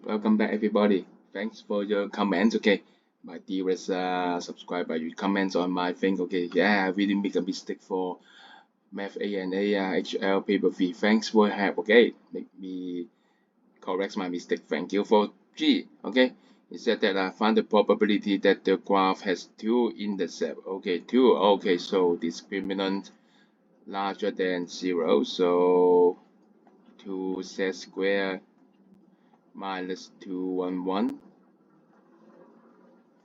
Welcome back, everybody. Thanks for your comments. Okay, my dearest subscriber, you comments on my thing. Okay, yeah, I really make a mistake for Math A and A HL paper fee. Thanks for help. Okay, make me correct my mistake. Thank you for G. Okay, it said that I found the probability that the graph has two intercepts. Okay, two. Okay, so discriminant larger than 0. So 2z squared minus 211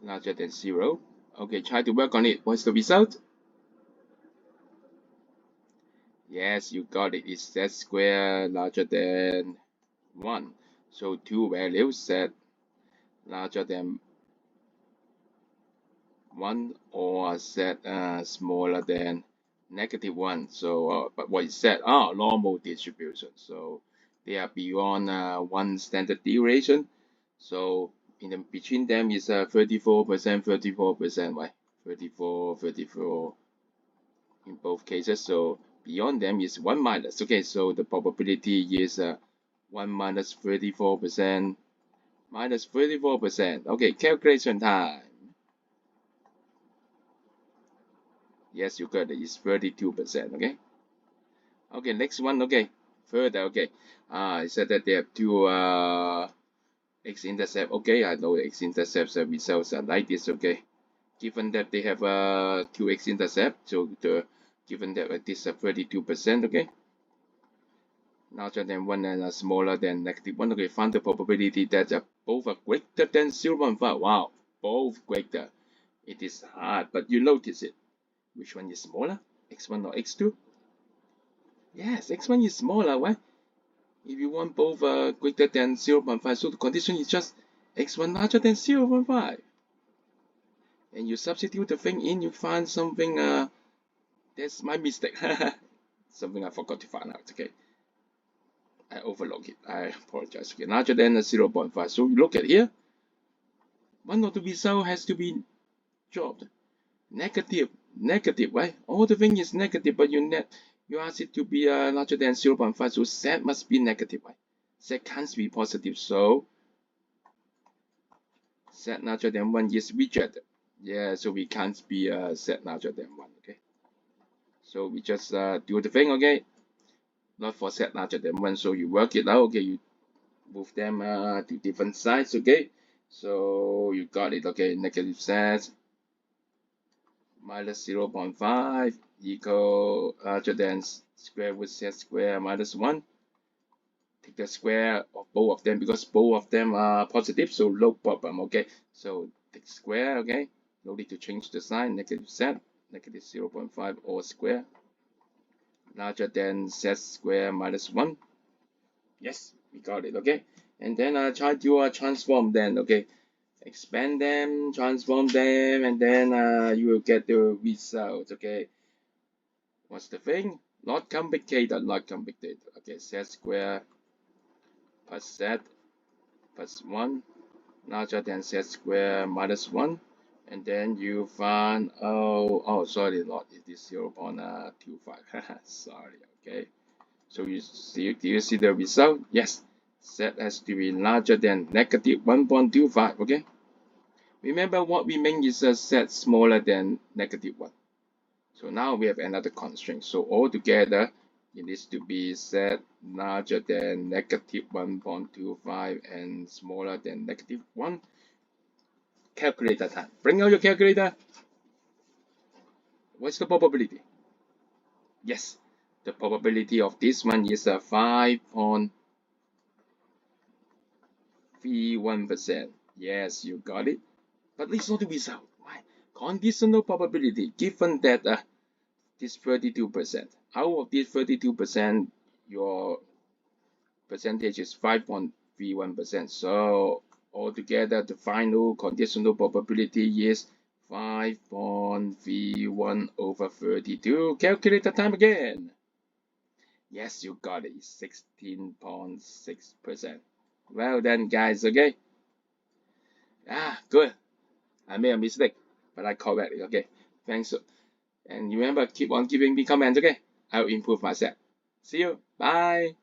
larger than 0. Okay, try to work on it. What's the result? Yes, you got it. It's z squared larger than 1. So two values, z larger than 1 or z smaller than -1. So, but what is z? Normal distribution. So they are beyond one standard deviation. So between them is 34%, 34%, right? 34, 34 in both cases. So beyond them is 1 minus. Okay, so the probability is 1 minus 34% minus 34%. Okay, calculation time. Yes, you got it. It's 32%. Okay. Okay, next one. Okay, further. Okay, it said that they have two x-intercept. Okay, I know x-intercepts results are like this. Okay, given that they have two x-intercept, so given that this is 32%. Okay, larger than 1 and smaller than -1. Okay, find the probability that both are greater than 0.5. Wow, both greater. It is hard, but you notice it. Which one is smaller? X1 or X2? Yes, X1 is smaller. Why? If you want both greater than 0.5, so the condition is just X1 larger than 0.5. And you substitute the thing in, you find something, that's my mistake. Something I forgot to find out. Okay. I overlook it. I apologize. Okay, larger than 0.5. So you look at here. One of the result has to be dropped. Negative, right? All the thing is negative, but you ask it to be larger than 0.5. So z must be negative, right? Z can't be positive. So z larger than 1 is rejected. Yeah, so we can't be z larger than 1. Okay. So we just do the thing. Okay. Not for z larger than 1. So you work it out. Okay. You move them to different sides. Okay. So you got it. Okay. Negative z minus 0.5 equal larger than square root z square minus 1. Take the square of both of them because both of them are positive, so no problem. Okay. So take square. Okay. No need to change the sign. Negative z, negative 0.5 all square larger than z square minus 1. Yes, we got it. Okay. And then try to transform them. Okay. Expand them, transform them, and then you will get the result. Okay. What's the thing? Not complicated, not complicated. Okay, z square plus z plus 1 larger than z square minus 1. And then you find, sorry, not it is 0.25. Sorry, okay. So do you see the result? Yes, z has to be larger than negative 1.25. Okay. Remember what we mean is a z smaller than negative 1. So now we have another constraint. So altogether, it needs to be z larger than negative 1.25 and smaller than negative 1. Calculator time. Bring out your calculator. What's the probability? Yes, the probability of this one is 5.31%. Yes, you got it. But it's not the result. Why? Conditional probability, given that this 32%. Out of this 32%, your percentage is 5.31%. So altogether, the final conditional probability is 5.31 over 32. Calculate the time again. Yes, you got it. 16.6%. Well done, guys. Okay. Good. I made a mistake, but I correct it. Okay. Thanks. And remember, keep on giving me comments. Okay. I'll improve myself. See you. Bye.